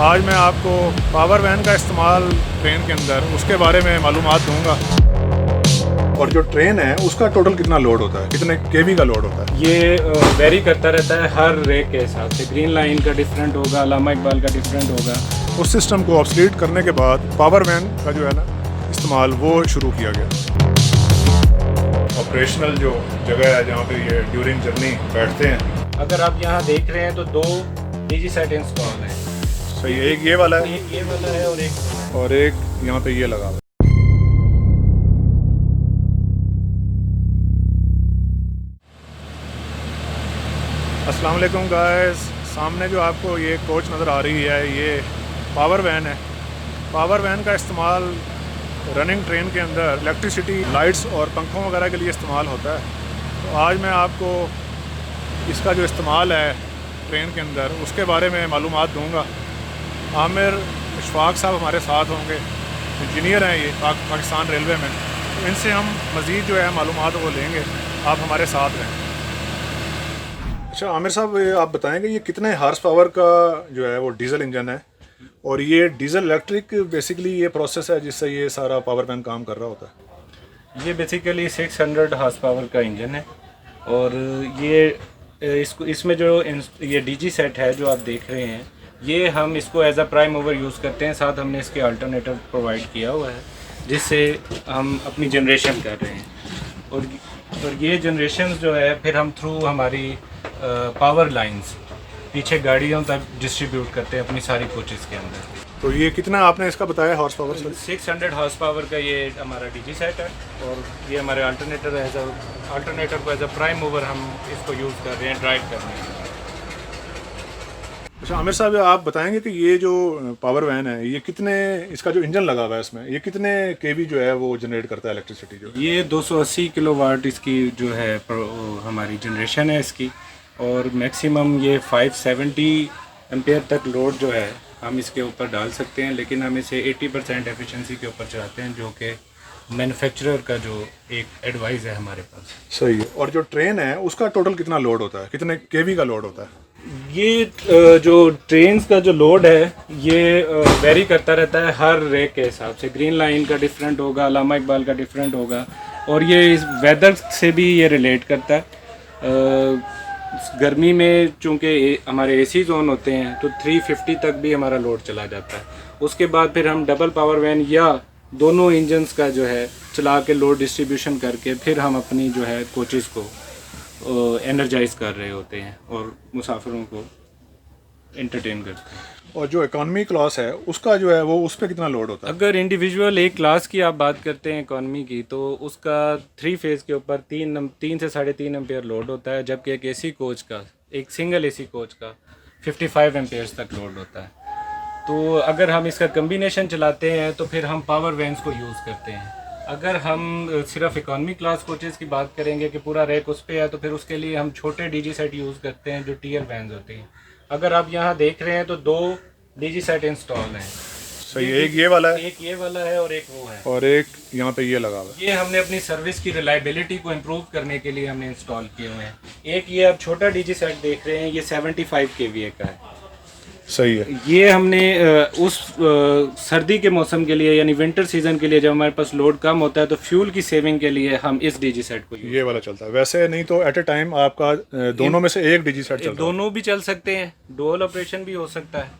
आज मैं आपको पावर वैन का इस्तेमाल ट्रेन के अंदर उसके बारे में मालूमात दूंगा। और जो ट्रेन है उसका टोटल कितना लोड होता है, कितने केवी का लोड होता है? ये वेरी करता रहता है हर रेक के हिसाब से। ग्रीन लाइन का डिफरेंट होगा, अल्लामा इकबाल का डिफरेंट होगा। उस सिस्टम को ऑब्सोलीट करने के बाद पावर वैन का जो है ना इस्तेमाल वो शुरू किया गया। ऑपरेशनल जो जगह है जहाँ पे ये ड्यूरिंग जर्नी बैठते हैं। अगर आप यहाँ देख रहे हैं तो दो डीजी सेट इंस्टॉल है। सही है, एक ये वाला है, एक ये वाला है और एक यहाँ पे ये लगा हुआ है। अस्सलाम वालेकुम गाइस, सामने जो आपको ये कोच नज़र आ रही है ये पावर वैन है। पावर वैन का इस्तेमाल रनिंग ट्रेन के अंदर इलेक्ट्रिसिटी लाइट्स और पंखों वगैरह के लिए इस्तेमाल होता है। तो आज मैं आपको इसका जो इस्तेमाल है ट्रेन के अंदर उसके बारे में मालूमात दूंगा। आमिर इशफाक साहब हमारे साथ होंगे, इंजीनियर हैं ये पाकिस्तान रेलवे में। तो इनसे हम मज़ीद जो है मालूमात वो लेंगे। आप हमारे साथ रहें। अच्छा आमिर साहब, आप बताएंगे ये कितने हार्स पावर का जो है वो डीजल इंजन है, और ये डीजल इलेक्ट्रिक बेसिकली ये प्रोसेस है जिससे ये सारा पावर वैन काम कर रहा होता है? ये बेसिकली 600 हार्स पावर का इंजन है। और ये इसमें जो ये डीजी सेट है जो आप देख रहे हैं, ये हम इसको as a prime mover use करते हैं। साथ हमने इसके अल्टरनेटिव प्रोवाइड किया हुआ है जिससे हम अपनी जनरेशन कर रहे हैं। और ये जनरेशन जो है फिर हम थ्रू हमारी पावर लाइंस पीछे गाड़ियों तक डिस्ट्रीब्यूट करते हैं अपनी सारी कोचेस के अंदर। तो ये कितना आपने इसका बताया हॉर्स पावर से? 600 हार्स पावर का ये हमारा डीजी सेट है। और ये हमारे अल्टरनेटर को एज अ प्राइम मूवर हम इसको यूज़ कर रहे हैं ड्राइव करने के लिए। अच्छा आमिर साहब, आप बताएंगे कि ये जो पावर वैन है ये कितने, इसका जो इंजन लगा हुआ है इसमें, ये कितने केवी जो है वो जनरेट करता है इलेक्ट्रिसिटी? जो ये 280 किलोवाट इसकी जो है हमारी जनरेशन है इसकी। और मैक्सिमम ये 570 एम्पेयर तक लोड जो है हम इसके ऊपर डाल सकते हैं, लेकिन हम इसे 80% एफिशिएंसी के ऊपर चलाते हैं जो कि मैन्युफैक्चरर का जो एक एडवाइस है हमारे पास। सही है। और जो ट्रेन है उसका टोटल कितना लोड होता है, कितने केवी का लोड होता है? ये जो ट्रेन का जो लोड है ये वेरी करता रहता है हर रेक के हिसाब से। ग्रीन लाइन का डिफरेंट होगा, अल्लामा इकबाल का डिफरेंट होगा। और ये इस वेदर से भी ये रिलेट करता है। गर्मी में चूँकि हमारे एसी जोन होते हैं तो 350 तक भी हमारा लोड चला जाता है। उसके बाद फिर हम डबल पावर वैन या दोनों इंजन्स का जो है चला के लोड डिस्ट्रीब्यूशन करके फिर हम अपनी जो है कोचेज़ को एनर्जाइज कर रहे होते हैं और मुसाफिरों को एंटरटेन करते हैं। और जो इकॉनमी क्लास है उसका जो है वो उस पर कितना लोड होता है? अगर इंडिविजुअल एक क्लास की आप बात करते हैं इकॉनमी की, तो उसका 3 फेज़ के ऊपर 3 से 3.5 एम्पेयर लोड होता है, जबकि एक एसी कोच का, एक सिंगल एसी कोच का 55 एम्पेयर्स तक लोड होता है। तो अगर हम इसका कम्बिनेशन चलाते हैं तो फिर हम पावर वैन्स को यूज़ करते हैं। अगर हम सिर्फ इकॉनमी क्लास कोचेज़ की बात करेंगे कि पूरा रैक उस पर है, तो फिर उसके लिए हम छोटे डीजी सेट यूज़ करते हैं जो टीयर वैन्स होते हैं। अगर आप यहाँ देख रहे हैं तो दो डीजी सेट इंस्टॉल हैं। सही है, एक ये वाला है, एक ये वाला है और एक वो है, और एक यहाँ पे ये लगा हुआ है। ये हमने अपनी सर्विस की रिलायबिलिटी को इम्प्रूव करने के लिए हमने इंस्टॉल किए हुए हैं। एक ये आप छोटा डीजी सेट देख रहे हैं, ये 75 kVA का है। सही है। ये हमने उस सर्दी के मौसम के लिए यानी विंटर सीजन के लिए जब हमारे पास लोड कम होता है तो फ्यूल की सेविंग के लिए हम इस डीजी सेट को ये वाला चलता है। वैसे नहीं तो एट ए टाइम आपका दोनों में से एक डीजी सेट चलता है? दोनों भी चल सकते हैं, डुअल ऑपरेशन भी हो सकता है।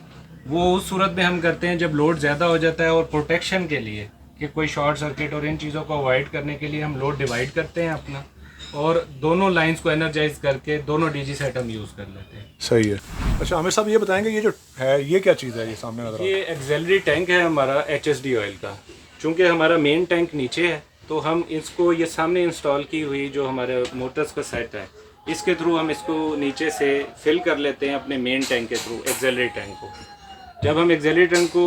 वो उस सूरत में हम करते हैं जब लोड ज़्यादा हो जाता है और प्रोटेक्शन के लिए कि कोई शॉर्ट सर्किट और इन चीज़ों को अवॉइड करने के लिए हम लोड डिवाइड करते हैं अपना, और दोनों लाइंस को एनर्जाइज करके दोनों डीजी सेट हम यूज़ कर लेते हैं। सही है। अच्छा आमिर साहब, ये बताएंगे ये जो है ये क्या चीज़ है ये सामने नजर? ये एक्सेलरी टैंक है हमारा HSD ऑयल का। चूँकि हमारा मेन टैंक नीचे है तो हम इसको ये सामने इंस्टॉल की हुई जो हमारे मोटर्स का सेट है इसके थ्रू हम इसको नीचे से फिल कर लेते हैं अपने मेन टैंक के थ्रू एक्सेलरी टैंक को। जब हम एक्सेलरी टैंक को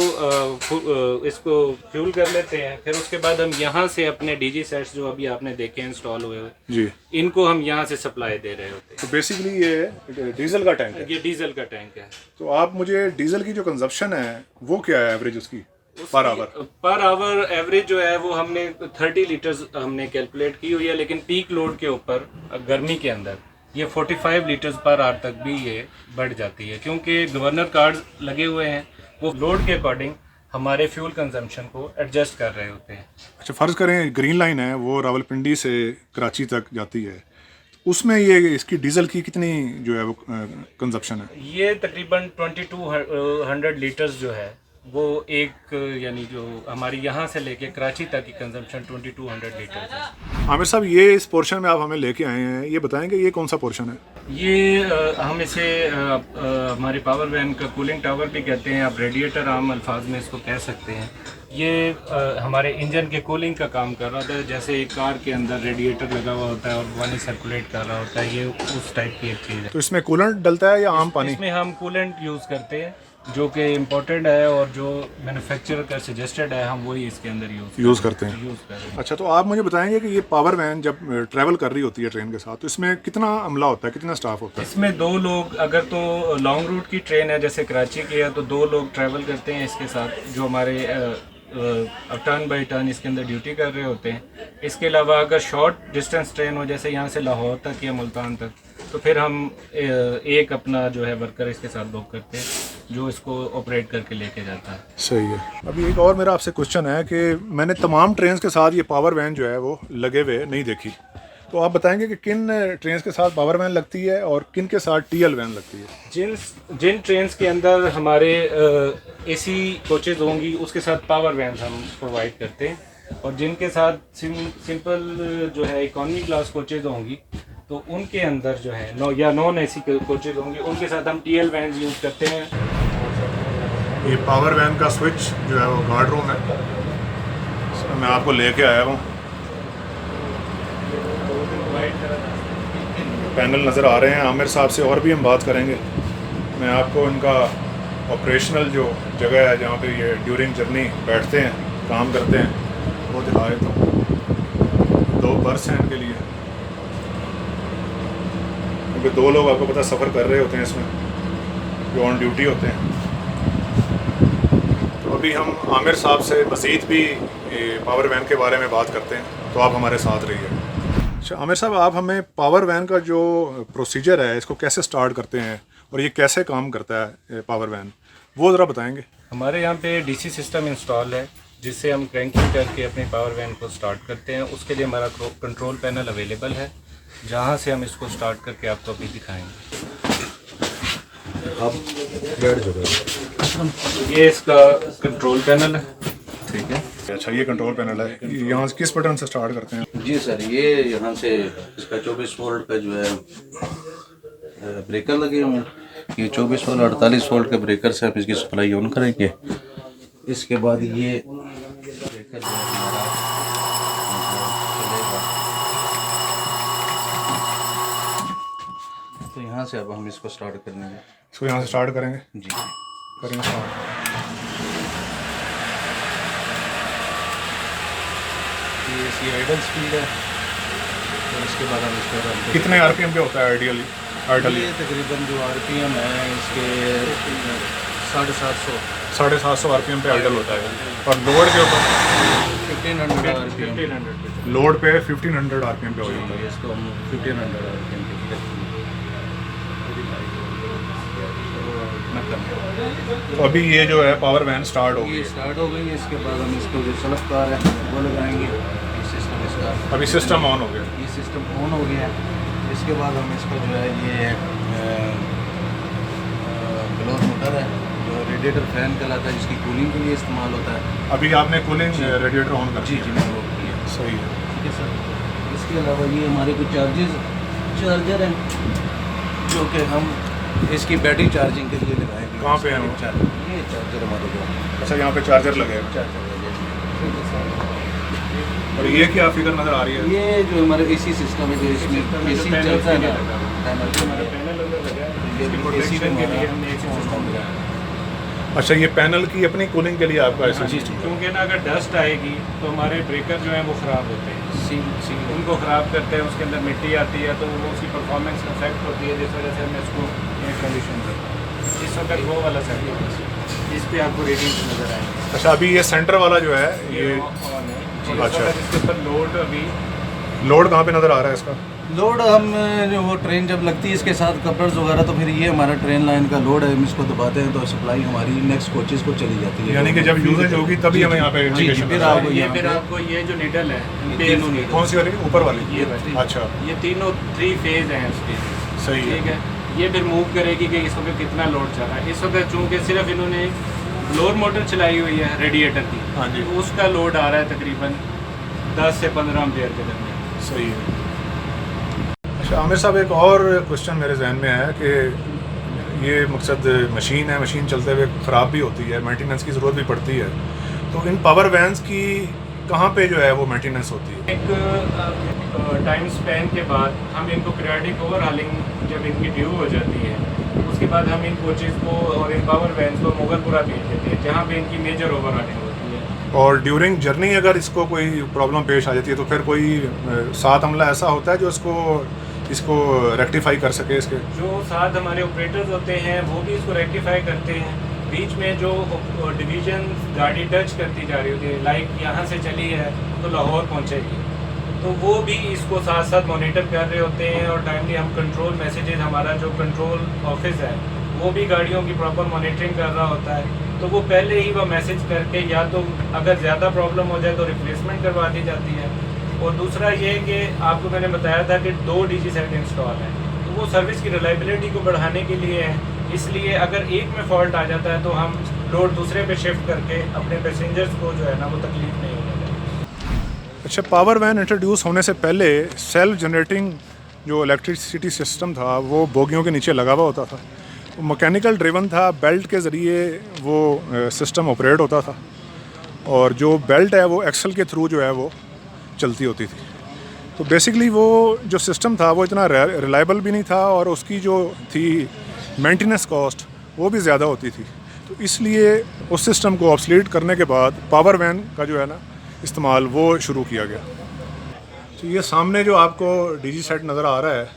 इसको फ्यूल कर लेते हैं फिर उसके बाद हम यहाँ से अपने डीजी सेट्स जो अभी आपने देखे इंस्टॉल हुए जी, इनको हम यहाँ से सप्लाई दे रहे होते हैं। तो बेसिकली ये डीजल का टैंक है? ये डीजल का टैंक है। तो आप मुझे डीजल की जो कंजप्शन है वो क्या है एवरेज उसकी पर आवर एवरेज जो है वो हमने 30 लीटर्स हमने कैलकुलेट की हुई है, लेकिन पीक लोड के ऊपर गर्मी के अंदर ये 45 लीटर्स पर आवर तक भी ये बढ़ जाती है, क्योंकि गवर्नर कार्ड लगे हुए हैं, वो लोड के अकॉर्डिंग हमारे फ्यूल कंजम्पशन को एडजस्ट कर रहे होते हैं। अच्छा, फ़र्ज़ करें ग्रीन लाइन है वो रावलपिंडी से कराची तक जाती है, उसमें ये इसकी डीजल की कितनी जो है वो कंजप्शन है? ये तकरीबन 2200 लीटर्स जो है वो एक, यानी जो हमारी यहाँ से लेके कराची तक की कंजम्पशन 2200 लीटर्स है। आमिर साहब, ये इस पोर्शन में आप हमें लेके आए हैं, ये बताएंगे ये कौन सा पोर्शन है? ये हम इसे हमारे पावर वैन का कूलिंग टावर भी कहते हैं, आप रेडिएटर आम अल्फाज में इसको कह सकते हैं। ये हमारे इंजन के कूलिंग का काम कर रहा होता है, जैसे एक कार के अंदर रेडिएटर लगा हुआ होता है और पानी सर्कुलेट कर रहा होता है, ये उस टाइप की एक चीज़ है। तो इसमें कूलेंट डलता है या आम पानी? इसमें हम कूलेंट यूज़ करते हैं जो कि इम्पोर्टेड है और जो मैन्युफैक्चरर का सजेस्टेड है, हम वही इसके अंदर यूज़ करते हैं। अच्छा, तो आप मुझे बताएंगे कि ये पावर वैन जब ट्रैवल कर रही होती है ट्रेन के साथ, तो इसमें कितना अमला होता है, कितना स्टाफ होता है? इसमें 2 लोग, अगर तो लॉन्ग रूट की ट्रेन है जैसे कराची की है तो 2 लोग ट्रैवल करते हैं इसके साथ, जो हमारे टर्न बाई टर्न इसके अंदर ड्यूटी कर रहे होते हैं। इसके अलावा अगर शॉर्ट डिस्टेंस ट्रेन हो, जैसे यहाँ से लाहौर तक या मुल्तान तक, तो फिर हम एक अपना जो है वर्कर इसके साथ बुक करते हैं जो इसको ऑपरेट करके लेके जाता है। सही है। अभी एक और मेरा आपसे क्वेश्चन है कि मैंने तमाम ट्रेन के साथ ये पावर वैन जो है वो लगे हुए नहीं देखी, तो आप बताएंगे कि किन ट्रेन के साथ पावर वैन लगती है और किन के साथ टीएल वैन लगती है? जिन ट्रेन के अंदर हमारे एसी कोचेज़ होंगी उसके साथ पावर वैन हम प्रोवाइड करते हैं, और जिनके साथ सिंपल जो है इकॉनमी क्लास कोचेज़ होंगी तो उनके अंदर जो है नॉन एसी कोचेज़ होंगे, उनके साथ हम टीएल वैन यूज़ करते हैं। ये पावर वैन का स्विच जो है वो गार्ड रूम है, मैं आपको लेके आया हूँ। पैनल नज़र आ रहे हैं। आमिर साहब से और भी हम बात करेंगे। मैं आपको इनका ऑपरेशनल जो जगह है जहाँ पे ये ड्यूरिंग जर्नी बैठते हैं, काम करते हैं, वो दिखा देता हूँ। 2 बर्थ हैं इनके लिए, क्योंकि 2 लोग आपको पता सफ़र कर रहे होते हैं इसमें, जो ऑन ड्यूटी होते हैं। तो अभी हम आमिर साहब से मज़ीद भी पावर वैन के बारे में बात करते हैं, तो आप हमारे साथ रहिए। अच्छा आमिर साहब, आप हमें पावर वैन का जो प्रोसीजर है इसको कैसे स्टार्ट करते हैं और ये कैसे काम करता है पावर वैन, वो ज़रा बताएंगे। हमारे यहाँ पे डीसी सिस्टम इंस्टॉल है जिससे हम क्रैंकिंग करके अपनी पावर वैन को स्टार्ट करते हैं। उसके लिए हमारा कंट्रोल पैनल अवेलेबल है, जहाँ से हम इसको स्टार्ट करके आपको अभी दिखाएंगे। आप बैठ जाओ। ये इसका कंट्रोल पैनल है, ठीक है। अच्छा, ये कंट्रोल पैनल है, यहाँ से किस बटन से स्टार्ट करते हैं? जी सर, ये यहाँ से इसका 24 वोल्ट का जो है ब्रेकर लगे हुए हैं। ये 24 वोल्ट 48 वोल्ट के ब्रेकर से हम इसकी सप्लाई ऑन करेंगे। इसके बाद ये ब्रेकर जो है हमारा चलेगा, तो यहाँ से अब हम इसको स्टार्ट करेंगे। इसको यहाँ से स्टार्ट करेंगे? जी करेंगे स्टार्ट। ये इसकी आइडल स्पीड है, और इसके बाद हम इसको रन करेंगे। कितने आरपीएम पे होता है आइडियली? ये तकरीबन जो आरपीएम है इसके 750 750 आरपीएम पे आइडल होता है, और लोड के ऊपर 1500 आरपीएम। लोड पे 1500 आरपीएम पे हो जाता है। इसको हम 1500 आरपीएम पे तो अभी ये जो है पावर वैन स्टार्ट हो गई ये है। स्टार्ट हो गई है। इसके बाद हम इसको जो सड़क कार है वो लगाएंगे। ये सिस्टम इसका, अभी सिस्टम ऑन हो गया। ये सिस्टम ऑन हो गया है। इसके बाद हम इसको जो है ये ब्लोअर मोटर है जो रेडिएटर फैन कहलाता है, जिसकी कूलिंग के लिए इस्तेमाल होता है। अभी आपने कूलिंग रेडिएटर ऑन कर जी दिया? जी मैंने वो किया। सही है। ठीक है सर। इसके अलावा ये हमारे कुछ चार्जर हैं जो कि हम इसकी बैटरी चार्जिंग के लिए लगाएंगे। कहाँ पे हैं वो? ये चार्जर हमारे को, अच्छा, यहाँ पे चार्जर लगे हैं। चार्जर लगे। और ये क्या फिगर नज़र आ रही है? ये जो हमारे एसी सिस्टम है, जो इसमें एसी चलता है ना, एसी के लिए हमने एसी सिस्टम लगाया। अच्छा, ये पैनल की अपनी कूलिंग के लिए आपका ऐसा सिस्टम? क्योंकि ना अगर डस्ट आएगी तो हमारे ब्रेकर जो हैं वो ख़राब होते हैं, उनको ख़राब करते हैं, उसके अंदर मिट्टी आती है तो वो उसकी परफॉर्मेंस अफेक्ट होती है, जिस वजह से हमें इसको एयर कंडीशन करते हैं। इस वक्त वो वाला सेट है, इस पर आपको रेटिंग्स नज़र आएंगे। अच्छा, अभी ये सेंटर वाला जो है ये ऑन है। अच्छा। इसके ऊपर लोड अभी लोड कहाँ पे नज़र आ रहा है इसका? लोड हम जो वो ट्रेन जब लगती है इसके साथ कपल्स वगैरह, तो फिर ये हमारा ट्रेन लाइन का लोड है, हम इसको दबाते हैं तो सप्लाई हमारी नेक्स्ट कोचेस को चली जाती है। यानी कि जब यूजेज होगी तभी हमें यहाँ पे जी, इंडिकेशन फिर आपको ये यहाँ फिर पे आपको ये जो नीडल है तीनों नीडल। कौन सी वाली? ऊपर वाली? ये वाली। अच्छा, ये तीनों 3 फेज हैं उसके। सही है। ठीक है, ये फिर मूव करेगी कि इस वक्त कितना लोड चल रहा है। इस वक्त चूँकि सिर्फ इन्होंने ब्लोअर मोटर चलाई हुई है रेडिएटर की, हाँ जी, तो उसका लोड आ रहा है तकरीबन 10 से 15 एम्पीयर के दरमियान। सही है। अच्छा आमिर साहब, एक और क्वेश्चन मेरे जहन में है कि ये मकसद मशीन है, मशीन चलते हुए ख़राब भी होती है, मेंटेनेंस की ज़रूरत भी पड़ती है, तो इन पावर वैन्स की कहाँ पे जो है वो मेंटेनेंस होती है? एक टाइम स्पैन के बाद हम इनको पीरियडिक ओवरहालिंग जब इनकी ड्यू हो जाती है, उसके बाद हम इन कोचेज़ को और इन पावर वैन्स को मुगलपुरा भेज देते हैं, जहाँ पे इनकी मेजर ओवरहालिंग होती है। और ड्यूरिंग जर्नी अगर इसको कोई प्रॉब्लम पेश आ जाती है तो फिर कोई साथ अमला ऐसा होता है जो इसको रेक्टिफाई कर सके? इसके जो साथ हमारे ऑपरेटर्स होते हैं वो भी इसको रेक्टिफाई करते हैं। बीच में जो डिवीज़न गाड़ी टच करती जा रही होती है, लाइक यहाँ से चली है तो लाहौर पहुँचेगी, तो वो भी इसको साथ साथ मॉनिटर कर रहे होते हैं और टाइमली हम कंट्रोल मैसेजेस, हमारा जो कंट्रोल ऑफिस है वो भी गाड़ियों की प्रॉपर मॉनिटरिंग कर रहा होता है, तो वो पहले ही वो मैसेज करके या तो अगर ज़्यादा प्रॉब्लम हो जाए तो रिप्लेसमेंट करवा दी जाती है। और दूसरा ये कि आपको मैंने बताया था कि 2 DG सेट इंस्टॉल है, तो वो सर्विस की रिलायबिलिटी को बढ़ाने के लिए है, इसलिए अगर एक में फॉल्ट आ जाता है तो हम लोड दूसरे पे शिफ्ट करके अपने पैसेंजर्स को जो है ना वो तकलीफ नहीं होगी। अच्छा, पावर वैन इंट्रोड्यूस होने से पहले सेल्फ जनरेटिंग जो इलेक्ट्रिसिटी सिस्टम था वो बोगियों के नीचे लगा हुआ होता था, वो मैकेनिकल ड्रिवन था, बेल्ट के ज़रिए वो सिस्टम ऑपरेट होता था, और जो बेल्ट है वो एक्सल के थ्रू जो है वो चलती होती थी। तो बेसिकली वो जो सिस्टम था वो इतना रिलायबल भी नहीं था और उसकी जो थी मेंटेनेंस कॉस्ट वो भी ज़्यादा होती थी, तो इसलिए उस सिस्टम को ऑब्सलीट करने के बाद पावर वैन का जो है ना इस्तेमाल वो शुरू किया गया। तो ये सामने जो आपको DG सेट नज़र आ रहा है,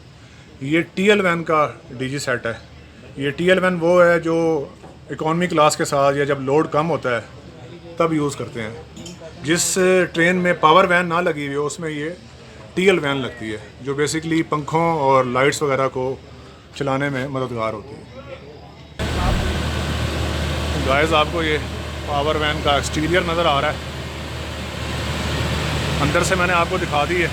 ये TL वैन का DG सेट है। ये TL वैन वो है जो इकॉनमी क्लास के साथ या जब लोड कम होता है तब यूज़ करते हैं। जिस ट्रेन में पावर वैन ना लगी हुई हो उसमें ये TL वैन लगती है, जो बेसिकली पंखों और लाइट्स वगैरह को चलाने में मददगार होती है। गाइस, आपको ये पावर वैन का एक्सटीरियर नज़र आ रहा है, अंदर से मैंने आपको दिखा दी है।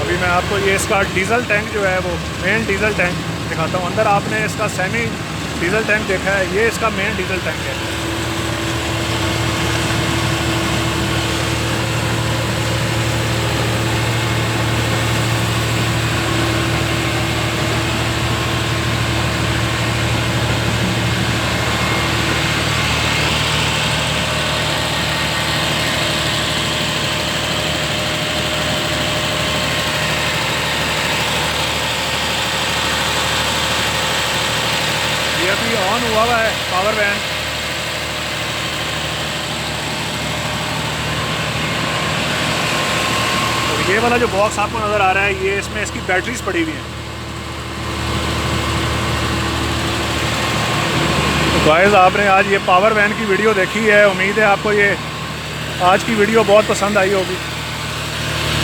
अभी मैं आपको ये इसका डीजल टैंक जो है वो मेन डीजल टैंक दिखाता हूँ। अंदर आपने इसका सेमी डीजल टैंक देखा है, ये इसका मेन डीजल टैंक है। ये अभी ऑन हुआ है पावर वैन। और ये वाला जो बॉक्स आपको नज़र आ रहा है, ये इसमें इसकी बैटरीज पड़ी हुई हैं। तो गाइस, आपने आज ये पावर वैन की वीडियो देखी है, उम्मीद है आपको ये आज की वीडियो बहुत पसंद आई होगी।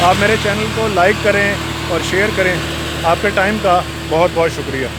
आप मेरे चैनल को लाइक करें और शेयर करें। आपके टाइम का बहुत बहुत शुक्रिया।